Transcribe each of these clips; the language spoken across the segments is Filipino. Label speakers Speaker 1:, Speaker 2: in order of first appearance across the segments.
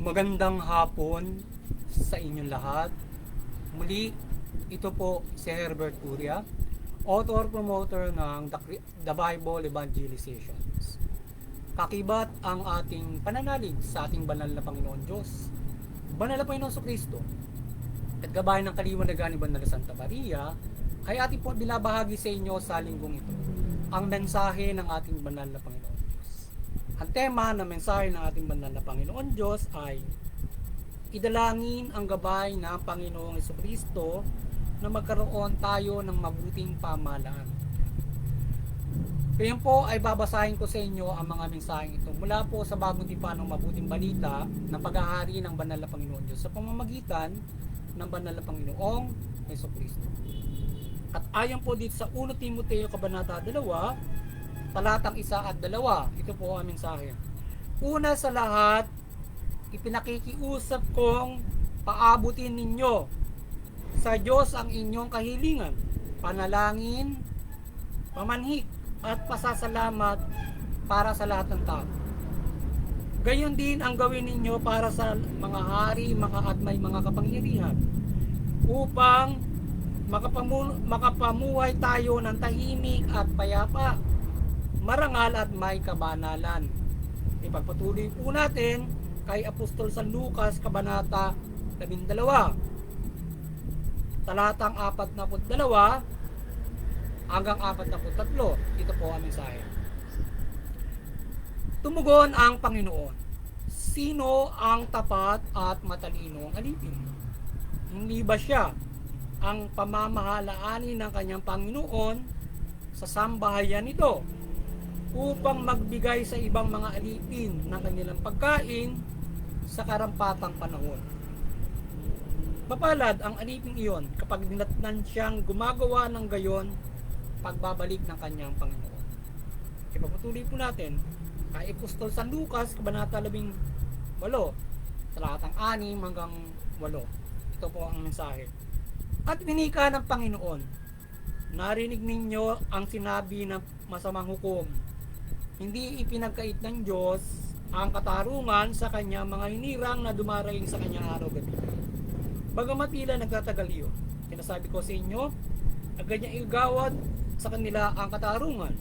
Speaker 1: Magandang hapon sa inyong lahat. Muli, ito po si Herbert Uria, author-promoter ng The Bible Evangelizations. Kakibat ang ating pananalig sa ating banal na Panginoon Diyos, banal na Panginoon Kristo, at gabay ng kaliwanagan ni Banal na Santa Maria, ay ating po binabahagi sa inyo sa linggong ito, ang mensahe ng ating banal na Panginoon Diyos. Ang tema ng mensahe ng ating banal na Panginoon Diyos ay idalangin ang gabay ng Panginoong Kristo na magkaroon tayo ng mabuting pamahalaan. Ngayon po ay babasahin ko sa inyo ang mga mensaheng ito mula po sa Bagong Tipan ng Mabuting Balita ng paghahari ng banal na Panginoon Diyos sa pamamagitan ng banal na Panginoong Kristo. At ayon po dito sa 1 Timoteo Kabanata 2, talatang 1 at 2, ito po ang mensahe. Una sa lahat, ipinakikiusap kong paabutin ninyo sa Diyos ang inyong kahilingan, panalangin, pamanhik, at pasasalamat para sa lahat ng tao. Gayon din ang gawin ninyo para sa mga hari, at may mga kapangyarihan, upang makapamuhay tayo ng tahimik at payapa, marangal at may kabanalan. Ipagpatuloy po natin kay Apostol San Lucas Kabanata 12, talatang 42 hanggang 43. Ito po ang mensahe. Tumugon ang Panginoon, sino ang tapat at matalino ang alipin? Hindi ba siya ang pamamalaanin ng kanyang Panginoon sa sambahayan nito upang magbigay sa ibang mga alipin ng kanilang pagkain sa karampatang panahon? Mapalad ang aliping iyon kapag dinatnan siyang gumagawa ng gayon pagbabalik ng kanyang Panginoon. Ipagpatuloy po natin kay Apostol San Lucas Kabanata 18, talatang 6 hanggang 8. Ito po ang mensahe. At winika ng Panginoon, narinig ninyo ang sinabi ng masamang hukom. Hindi ipinagkait ng Diyos ang katarungan sa kanyang mga hinirang na dumaraing sa kanyang araw-gabi. Bagamat tila nagtatagal iyon, sinasabi ko sa inyo, agad niya igawad sa kanila ang katarungan.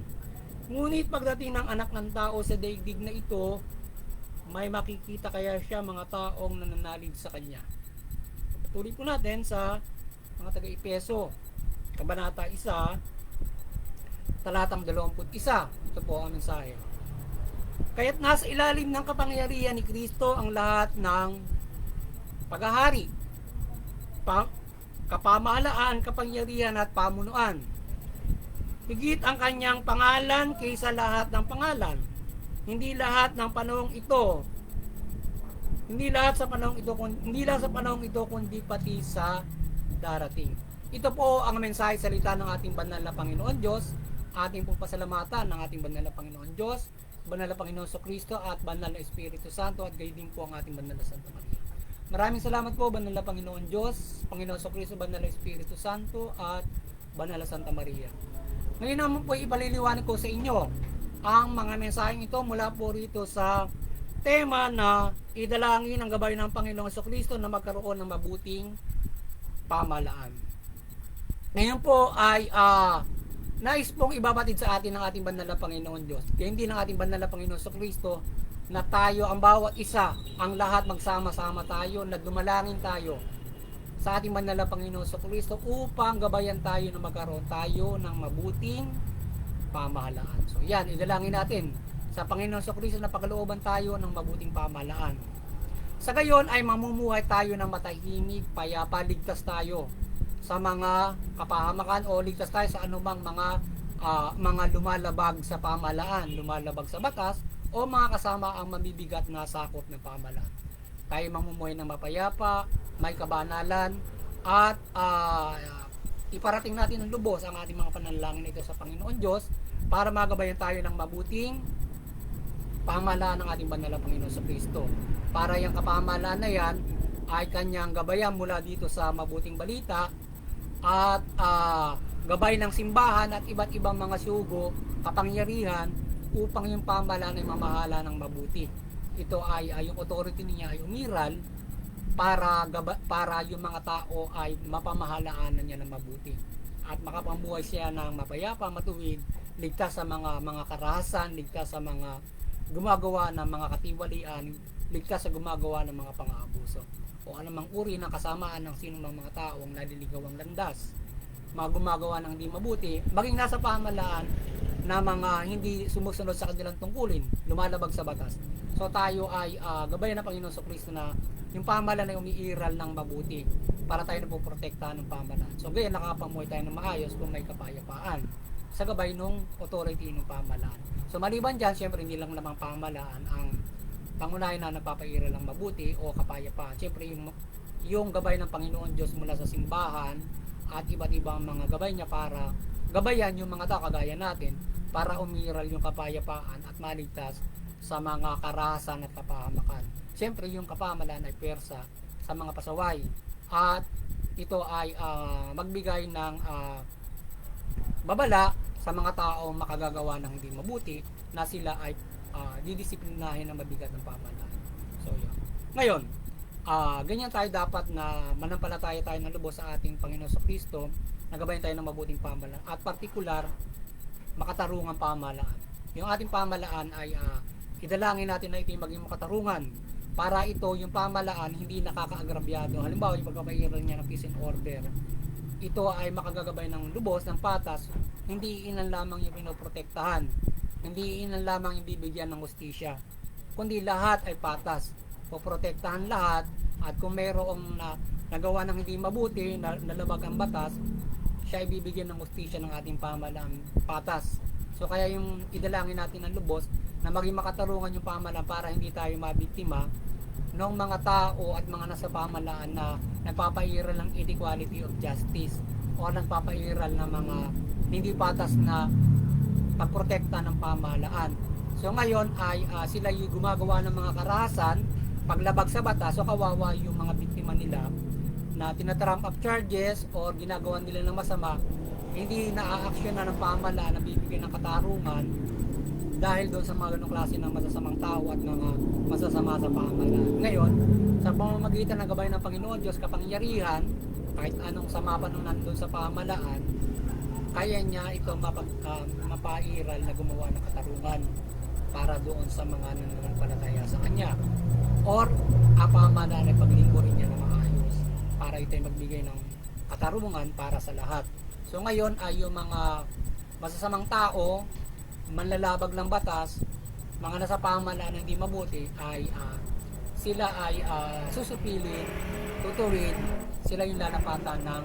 Speaker 1: Ngunit pagdating ng anak ng tao sa daigdig na ito, may makikita kaya siya mga taong nananalig sa kanya. Patuloy po natin sa mga taga-Epeso, Kabanata 1, talatang 21. Ito po ang mensahe. Kaya't nasa ilalim ng kapangyarihan ni Kristo ang lahat ng paghahari, kapamahalaan, kapangyarihan at pamunuan. Higit ang kanyang pangalan kaysa lahat ng pangalan. Hindi lahat ng panahong ito, hindi lang sa panahong ito kundi pati sa darating. Ito po ang mensahe salita ng ating banal na Panginoon Diyos. Ating pong pasalamatan ng ating banal na Panginoon Diyos, banal na Panginoon Kristo at banal na Espiritu Santo, at gayon din po ang ating banal na Santa Maria. Maraming salamat po banal na Panginoon Diyos, Panginoon Kristo, banal na Espiritu Santo at banal na Santa Maria. Ngayon naman po ipaliliwanag ko sa inyo ang mga mensaheng ito mula po rito sa tema na idalangin ang gabay ng Panginoong Kristo na magkaroon ng mabuting pamahalaan. Ngayon po ay nais pong ibabatid sa atin ng ating banal na Panginoon Diyos. Kaya hindi ng ating banal na Panginoon Kristo na tayo ang bawat isa, ang lahat magsama-sama tayo, na dumalangin tayo sa ating banal na Panginoon Kristo upang gabayan tayo na magkaroon tayo ng mabuting pamahalaan. So yan, idalangin natin sa Panginoon Kristo na pagkalooban tayo ng mabuting pamahalaan. Sa gayon ay mamumuhay tayo ng matahimik, payapa, ligtas tayo sa mga kapahamakan o ligtas tayo sa anumang mga lumalabag sa pamahalaan, lumalabag sa batas o mga kasama ang mabibigat na sakop ng pamahalaan. Tayo mamumuhay ng mapayapa, may kabanalan, at iparating natin ng lubos ang ating mga panalangin ito sa Panginoon Diyos para magabayan tayo ng mabuting pamahalaan ng ating banal na Panginoon sa Kristo. Para yung kapamahalaan na yan ay kanyang gabayan mula dito sa mabuting balita at gabay ng simbahan at iba't ibang mga sugo, kapangyarihan upang yung pamahalaan ay mamahala ng mabuti. ito ay yung authority niya ay umiral para yung mga tao ay mapamahalaanan niya ng mabuti at makapambuhay siya ng mapayapa, matuwid, ligtas sa mga karahasan, ligtas sa mga gumagawa ng mga katiwalian, ligtas sa gumagawa ng mga pang-aabuso o anumang uri ng kasamaan ng sinumang mga taong naliligawang landas, mga gumagawa ng hindi mabuti, maging nasa pamahalaan na mga hindi sumusunod sa kanilang tungkulin, lumalabag sa batas. So tayo ay gabayan ng Panginoon sa Kristo na yung pamahalaan ay umiiral ng mabuti para tayo napoprotektahan ng pamahalaan. So gayon nakapamuhay tayo ng maayos kung may kapayapaan sa gabay ng authority ng pamahalaan. So maliban dyan, syempre hindi lang lamang pamahalaan ang pangunahin na nagpapairal ng mabuti o kapayapaan. Syempre yung gabay ng Panginoon Diyos mula sa simbahan at iba't ibang mga gabay niya para gabayan yung mga tao kagaya natin para umiral yung kapayapaan at maligtas sa mga karahasan at kapahamakan. Syempre yung kapamahalaan ay persa sa mga pasaway at ito ay magbigay ng babala sa mga tao makagagawa ng hindi mabuti na sila ay didisiplinahin ng mabigat ng pamahalaan. So yun. Ngayon, ganyan tayo dapat na manampalataya tayo ng lubos sa ating Panginoon sa Kristo, nagabayan tayo ng mabuting pamahalaan at partikular makatarungang pamahalaan. Yung ating pamahalaan ay idalangin natin na ito maging makatarungan para ito yung pamahalaan hindi nakakaagrabyado. Halimbawa yung pagpapairal niya ng peace and order, ito ay makagagabay ng lubos, ng patas, hindi ilan lamang yung pinoprotektahan, hindi ilan lamang yung bibigyan ng hustisya, kundi lahat ay patas, poprotektahan lahat. At kung mayroong nagawa ng hindi mabuti, nalabag ang batas, siya ay bibigyan ng hustisya ng ating pamahalaan, patas. So kaya yung idalangin natin ng lubos na maging makatarungan yung pamahalaan para hindi tayo mabiktima ng mga tao at mga nasa pamahalaan na nagpapairal ng inequality of justice o nagpapairal ng mga hindi patas na pagprotekta ng pamahalaan. So ngayon ay sila yung gumagawa ng mga karahasan, paglabag sa batas, so kawawa yung mga biktima nila na tinatrump up charges o ginagawa nila ng masama, hindi na-aaksyon na ng pamahalaan na bibigyan ng katarungan dahil doon sa mga ganong klase ng masasamang tao at mga masasama sa pamahalaan. Ngayon, sa pamamagitan ng gabay ng Panginoon Diyos kapangyarihan, kahit anong sama pa nung nandun sa pamahalaan, kaya niya ito mapairal na gumawa ng katarungan para doon sa mga nananampalataya sa Kanya. Or, pamahalaan ay paglingkurin niya na maayos para ito ay magbigay ng katarungan para sa lahat. So ngayon ay yung mga masasamang tao, manlalabag ng batas, mga nasa pamahalaan na hindi mabuti ay sila ay susupilin, tuturin, sila yung lalapatan ng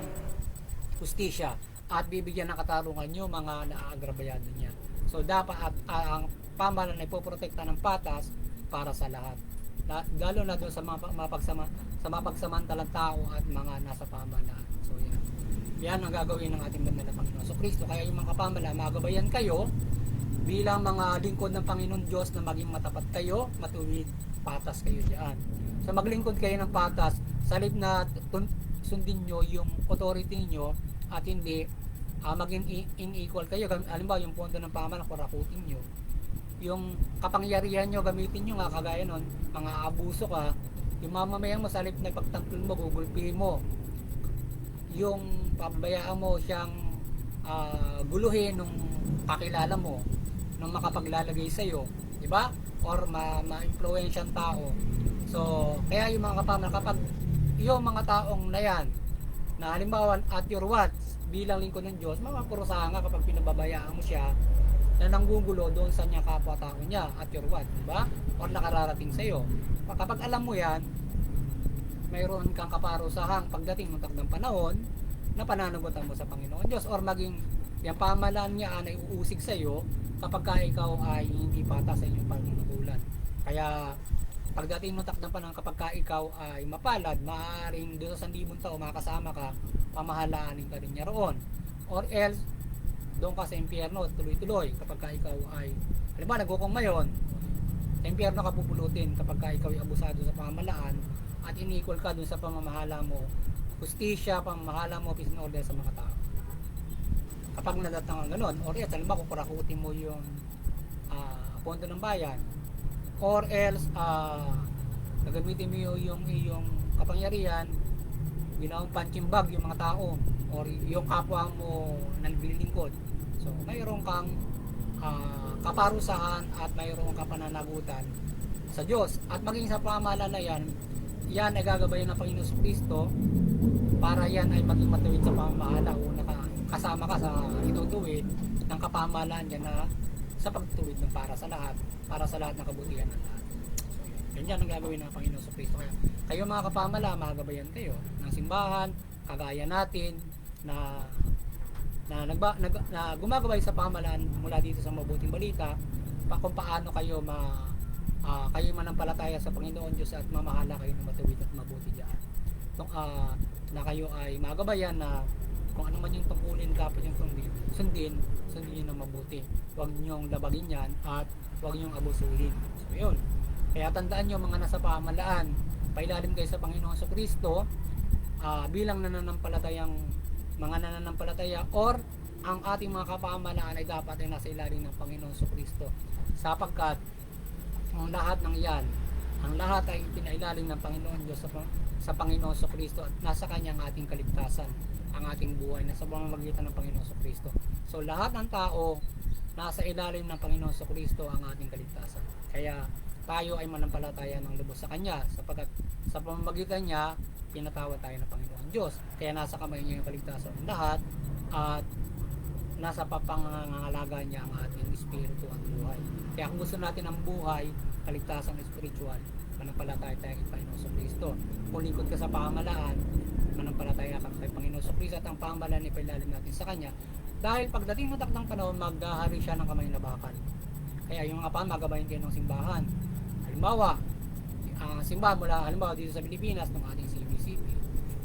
Speaker 1: hustisya at bibigyan ng katarungan yung mga naaagrabayado niya. So dapat ang pamahalaan ay poprotekta ng patas para sa lahat. Lalo na doon sa mga pagsamantalang tao at mga nasa pamahalaan. So yan ang gagawin ng ating banal na Panginoon so Kristo. Kaya yung mga kapamahalaan, magabayan kayo bilang mga lingkod ng Panginoon Diyos na maging matapat kayo, matuwid, patas kayo diyan. So maglingkod kayo ng patas, salip na sundin nyo yung authority nyo at hindi maging unequal kayo. Halimbawa yung pondo ng pamahalaan, kurakutin nyo. Yung kapangyarihan nyo, gamitin nyo nga kagaya nun, mga abuso ka, yung mamamayan mo salip na pagtangkil mo, gugulpihin mo. Yung pabayaan mo siyang guluhin nung kakilala mo, nung makapaglalagay sa'yo, di ba? Or ma-influensyan tao. So, kaya yung mga kapamahalaan, kapag yung mga taong na yan, na halimbawa at your words, bilang lingkod ng Diyos, makakurusahan ka kapag pinababayaan mo siya na nanggugulo doon sa niya kapwa-tao niya at your words, di ba? Or nakararating sa'yo. Kapag alam mo yan, mayroon kang kaparusahang pagdating ng takdang panahon na pananagutan mo sa Panginoon Diyos or maging yung pamahalaan niya ay uusig sa iyo kapag ka ikaw ay hindi patas sa inyong panunungkulan. Kaya pagdating ng takdang panahon kapag ka ikaw ay mapalad, maaaring doon sa 1,000 tao makasama ka, pamahalaanin ka rin niya roon. Or else, doon ka sa impyerno tuloy-tuloy kapag ka ikaw ay halimbawa nagkukong ngayon, sa impyerno ka pupulutin kapag ka ikaw ay abusado sa pamahalaan at inequal ka dun sa pamamahala mo, justisya, pamamahala mo, peace and order sa mga tao. Kapag nadatang ang ganon, or yes, halimbawa kukurakutin mo yung pondo ng bayan, or else gagamitin mo yung iyong kapangyarihan, ginawang punching bag yung mga tao or yung kapwa mo na naglilingkod. So mayroon kang kaparusahan at mayroon kang pananagutan sa Diyos. At maging sa pamahalaan na yan ay gagabayan ng Panginoon Kristo para yan ay maging matuwid sa pamamahala o kasama ka sa itutuwid ng kapamahalaan yan na sa pagtuwid ng para sa lahat ng kabutihan ng lahat. Ganyan ang gagawin ng Panginoon Kristo. Kaya kayo mga kapamala, magagabayan kayo ng simbahan, kagaya natin na gumagabay sa pamahalaan mula dito sa Mabuting Balita, kung paano kayo kayo manampalataya sa Panginoon Diyos at mamahala kayo ng matuwid at mabuti diyan. Na kayo ay magabayan na kung ano man yung tungkulin dapat yung sundin nyo na mabuti. Huwag nyo labagin yan at huwag nyo abusuhin. So yun. Kaya tandaan nyo mga nasa pamahalaan, pailalim kayo sa Panginoon Kristo bilang mga nananampalataya or ang ating mga kapamahalaan ay dapat ay nasa ilalim ng Panginoon Kristo, sapagkat ang lahat ng yan, ang lahat ay pinailalim ng Panginoon Diyos sa Panginoon Kristo at nasa Kanya ang ating kaligtasan, ang ating buhay nasa pamamagitan ng Panginoon Kristo. So lahat ng tao nasa ilalim ng Panginoon Kristo ang ating kaligtasan. Kaya tayo ay manampalataya ng lubos sa Kanya, sapagkat sa pamamagitan niya pinatawad tayo ng Panginoon Diyos. Kaya nasa kamay niya yung kaligtasan ng lahat at nasa papangangalaga niya ang ating espiritu at buhay. Kaya kung gusto natin ang buhay, kaligtasan spiritual, manampalataya tayo kay Panginoon Kristo. Kung lingkod ka sa pamahalaan, manampalataya ka kay Panginoon Kristo at ang pamahalaan ay pailalim natin sa Kanya. Dahil pagdating ng takdang panahon, maghahari siya ng kamay na bakal. Kaya yung mga magabayan kayo ng simbahan. Halimbawa, simbahan mula halimbawa dito sa Pilipinas ng ating CBCP.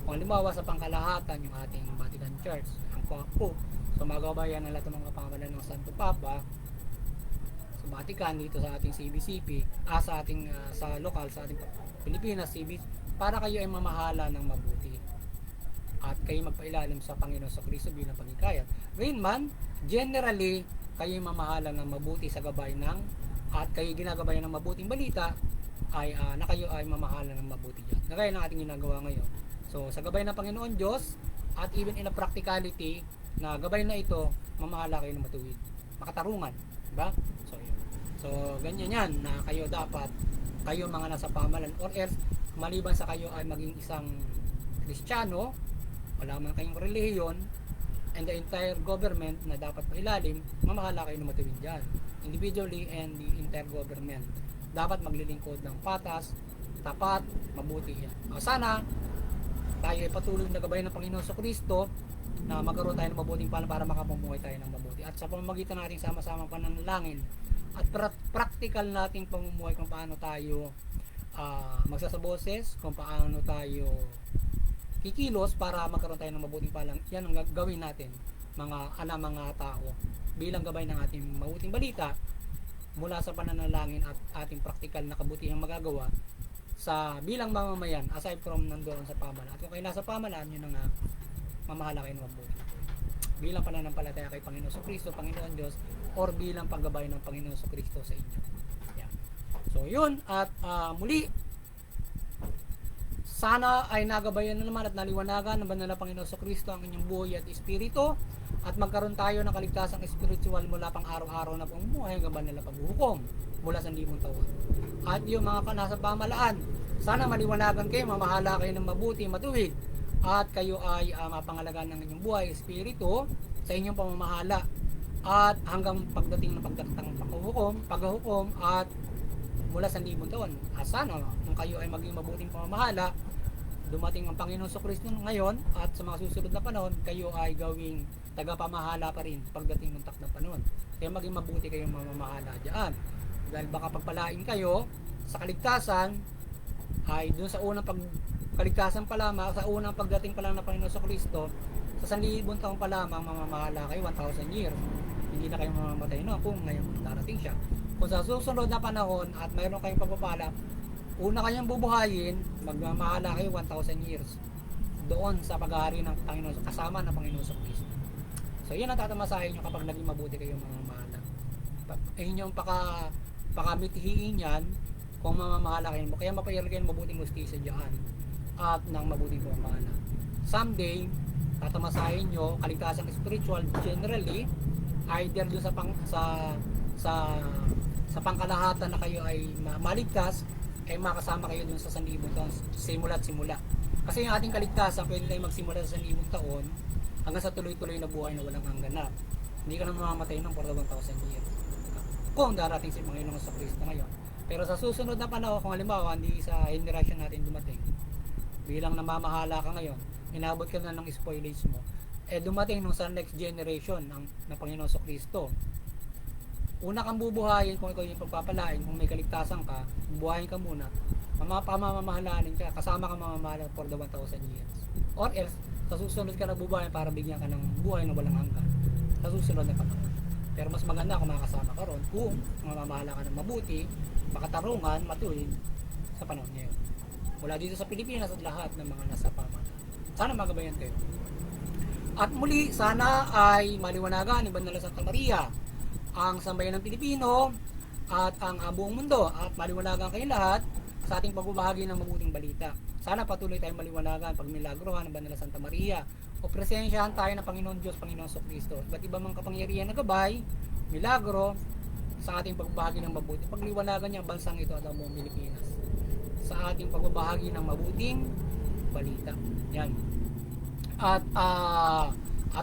Speaker 1: Kung halimbawa sa pangkalahatan yung ating Vatican Church, ang Pope. So magabayan ng lahat ng mga pamahalaan ng Santo Papa sa Vatican dito sa ating CBCP, sa ating sa lokal sa ating Pilipinas CBCP, para kayo ay mamahala ng mabuti at kayo magpailalim sa Panginoon sa Kristo bilang pagikayat. Ngayon man, generally kayo mamahala ng mabuti sa gabay ng at kayo ginagabayan ng mabuting balita ay na kayo ay mamahala ng mabuti dyan. Gaya ng ating ginagawa ngayon. So sa gabay ng Panginoon Diyos at even in a practicality na gabay na ito, mamahala kayo ng matuwid, makatarungan, diba? So yun. So ganyan yan na kayo dapat, kayo mga nasa pamahalaan or else maliban sa kayo ay maging isang Kristiyano, wala man kayong relihiyon, and the entire government na dapat pailalim, mamahala kayo ng matuwid dyan. Individually and the entire government dapat maglilingkod ng patas, tapat, mabuti yan. Sana tayo ay patuloy na gabayan ng Panginoon sa Kristo na magkaroon tayo ng mabuting pala para makapamumuhay tayo ng mabuti. At sa pamamagitan natin sama-sama pananalangin at practical nating pamumuhay kung paano tayo magsasaboses, kung paano tayo kikilos para magkaroon tayo ng mabuting palang, yan ang gagawin natin mga tao bilang gabay ng ating mabuting balita mula sa pananalangin at ating practical na kabutihang magagawa sa bilang mamamayan aside from nandoon sa pamahalaan. At kung kayo nasa pamahalaan, yun ang mamahala kayo ng mabuti bilang pananampalataya kay Panginoon Kristo, Panginoon Diyos, or bilang paggabay ng Panginoon Kristo sa inyo. Yan. So yun, at muli sana ay nagabayan na naman at naliwanagan ng banal na Panginoon Kristo ang inyong buhay at espiritu at magkaroon tayo ng kaligtasang espiritual mula pang araw-araw na pamumuhay hanggang banal na paghuhukom mula sa libong taon. At yung mga nasa pamahalaan, sana maliwanagan kayo, mamahala kayo ng mabuti, matuwid, at kayo ay mapangalagaan ng inyong buhay, espiritu sa inyong pamamahala at hanggang pagdating ng paghuhukom at mula sa libong taon. At sana kung kayo ay maging mabuting pamamahala, dumating ang Panginoon Kristo ngayon at sa mga susunod na panahon, kayo ay gawing tagapamahala pa rin pagdating ng takdang panahon. Kaya maging mabuti kayong mamamahala diyan. Dahil baka pagpalain kayo sa kaligtasan ay doon sa unang kaligtasan pa lamang, sa unang pagdating pa lang ng Panginoon Kristo, sa 1,000 taon pa lamang mamamahala kayo 1,000 years. Hindi na kayo mamamatay no kung ngayon darating siya. Kung sa susunod na panahon at mayroon kayong pagpapala, una kayong bubuhayin, magmamahala kayo 1,000 years doon sa paghahari ng Panginoon, kasama ng Panginoon sa Kristo. So yan ang tatamasahin nyo kapag naging mabuti kayong mamamahala. Inyong pakamitihiin yan kung mamamahalakin mo. Kaya mapayarigyan mabuting hustisya dyan at ng mabuting pamamahala. Someday, tatamasahin nyo kaligtasang spiritual generally, either doon sa pangkalahatan na kayo ay maligtas, ay makasama kayo doon sa 1,000 taon simula't simula. Kasi yung ating kaligtasan, pwede tayong magsimula sa 1,000 taon hanggang sa tuloy-tuloy na buhay na walang hangganap. Hindi ka na mamamatay ng 41,000 years. Kung darating si Panginoon sa Kristo ngayon. Pero sa susunod na panahon, kung halimbawa, hindi sa generation natin dumating, bilang namamahala ka ngayon, inabot ka na ng spoilage mo, dumating nung sa next generation ng Panginoon sa Kristo. Una kang bubuhayin kung ikaw yung pagpapalain, kung may kaligtasan ka, bubuhayin ka muna, pamamahalanin ka, kasama ka mamamahala for the 1,000 years. Or else, sa susunod ka na bubuhayin para bigyan ka ng buhay na walang hanggan. Sa susunod na panahon. Pero mas maganda kung makakasama ka ron kung mamamahala ka ng mabuti, makatarungan, matuwid sa panahon ngayon. Mula dito sa Pilipinas at lahat ng mga nasa pamahalaan. Sana magabayan kayo. At muli, sana ay maliwanagan ni Banal na Santa Maria ang sambayan ng Pilipino at ang buong mundo at maliwanagan kayo lahat sa ating pagbabahagi ng mabuting balita. Sana patuloy tayong maliwanagan pagmilagrohan ng Banal na Santa Maria o presensyahan tayo ng Panginoon Diyos, Panginoon Kristo. Iba't ibang mga kapangyarihan na gabay, milagro sa ating pagbabahagi ng mabuti. Pagliwanagan niya ang bansang ito at ang buong Pilipinas sa ating pagbabahagi ng mabuting balita. Yan. At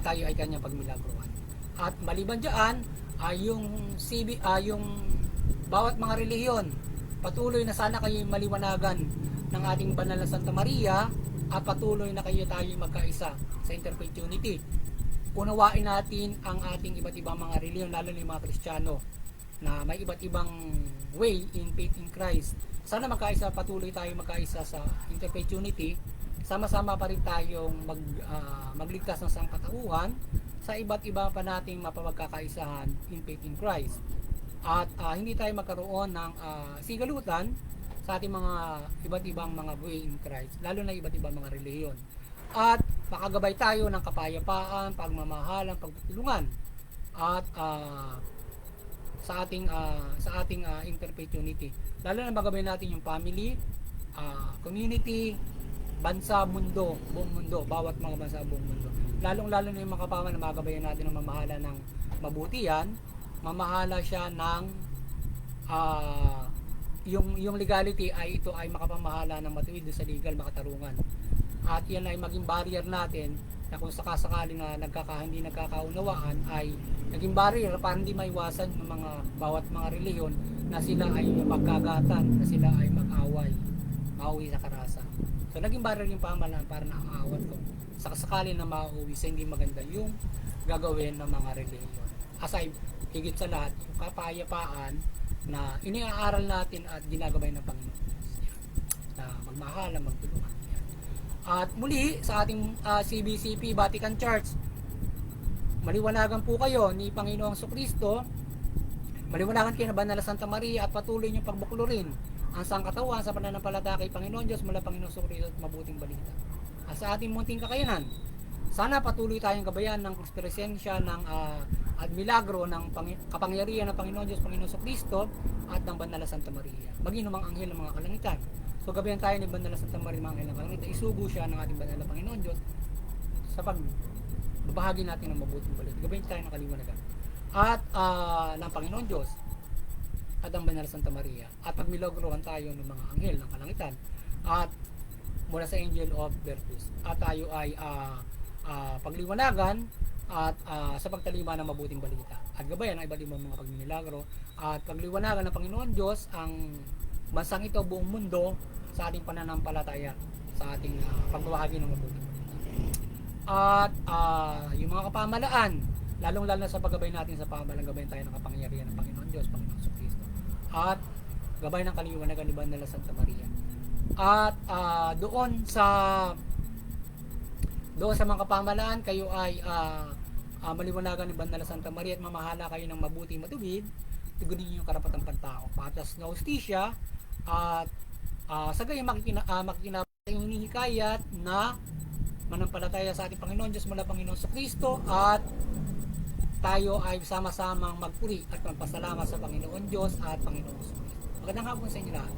Speaker 1: tayo ay kanyang pagmilagrohan. At maliban diyan ay yung bawat mga relihiyon, patuloy na sana kayo maliwanagan ng ating Banal na Santa Maria at patuloy na kayo tayo magkaisa sa Interfaith Unity. Unawain natin ang ating iba't ibang mga relihiyon, lalo na yung mga Kristiyano na may iba't ibang way in faith in Christ. Sana patuloy tayo magkaisa sa Interfaith Unity. Sama-sama pa rin tayong magligtas ng sangkatauhan sa iba't iba pa nating mapamagkakaisahan in faith in Christ. At hindi tayo magkaroon ng sigalutan sa ating mga iba't ibang mga way in Christ, lalo na iba't ibang mga relihiyon. At makagabay tayo ng kapayapaan, pagmamahalan, pagtutulungan at sa ating Interfaith Unity. Lalo na magabay natin yung family, community, bansa, mundo, buong mundo, bawat mga bansa, buong mundo. Lalong-lalo na yung mga kapama na magabayan natin ng mamahala ng mabuti yan, mamahala siya ng yung legality ay ito ay makapamahala ng matuwid sa legal makatarungan. At yan ay maging barrier natin na kung sakasakali na hindi nagkakaunawaan ay naging barrier para hindi maiwasan ng mga bawat mga reliyon na sila ay magkagatan, na sila ay mag-away, mauwi sa karahasan. So naging barrier yung pamahalaan para naaawat ko. Sakasakali na mauwi sa hindi maganda yung gagawin ng mga reliyon. Aside, higit sa lahat, yung kapayapaan na iniaaral natin at ginagabay ng Panginoon. Na magmahala, magtulungan. At muli, sa ating CBCP Vatican Church, maliwanagan po kayo ni Panginoong Kristo, maliwanagan kayo na Banal na Santa Maria at patuloy niyong pagbuklurin ang sangkatawan sa pananampalataya kay Panginoon Diyos mula Panginoong Kristo at mabuting balita. At sa ating munting kakayanan, sana patuloy tayong gabayan ng presensya ng at milagro ng kapangyarihan ng Panginoon Diyos, Panginoon Kristo at ng Banal na Santa Maria. Maging ng mga anghel ng mga kalangitan. So gabayan tayo ni Banal na Santa Maria mga anghel ng kalangitan. Isugo siya ng ating Banal na Panginoon Diyos sa pagbabahagi natin ng mabuting balita. Gabayan tayo ng kaliwanagan. At ng Panginoon Diyos at ang Banal na Santa Maria. At pagmilagrohan tayo ng mga anghel ng kalangitan. At mula sa Angel of Virtues. At tayo ay pagliwanagan at sa pagtalima ng mabuting balita. At gabayan ang iba't ibang mga pagmimilagro at pagliwanagan ng Panginoon Diyos ang bansang ito, buong mundo sa ating pananampalataya, sa ating pagbabahagi ng mabuting balita. At yung mga kapamalaan, lalong-lalo na sa paggabay natin sa pamahalaan, gabayan tayo ng kapangyarihan ng Panginoon Diyos, Panginoon Kristo. At gabay ng kaliwanagan ni Banal na Santa Maria. At doon sa mga kapamalaan, kayo ay maliwanagan ni Banal na Santa Maria at mamahala kayo ng mabuti matuwid, tugunin niyo yung karapatang pantao, patas na hustisya, at sa gayon hinihikayat na manampalataya sa ating Panginoon Diyos mula Panginoon sa Kristo at tayo ay sama-samang magpuri at magpasalamat sa Panginoon Diyos at Panginoon Jesus. Magandang hapon sa inyo lahat.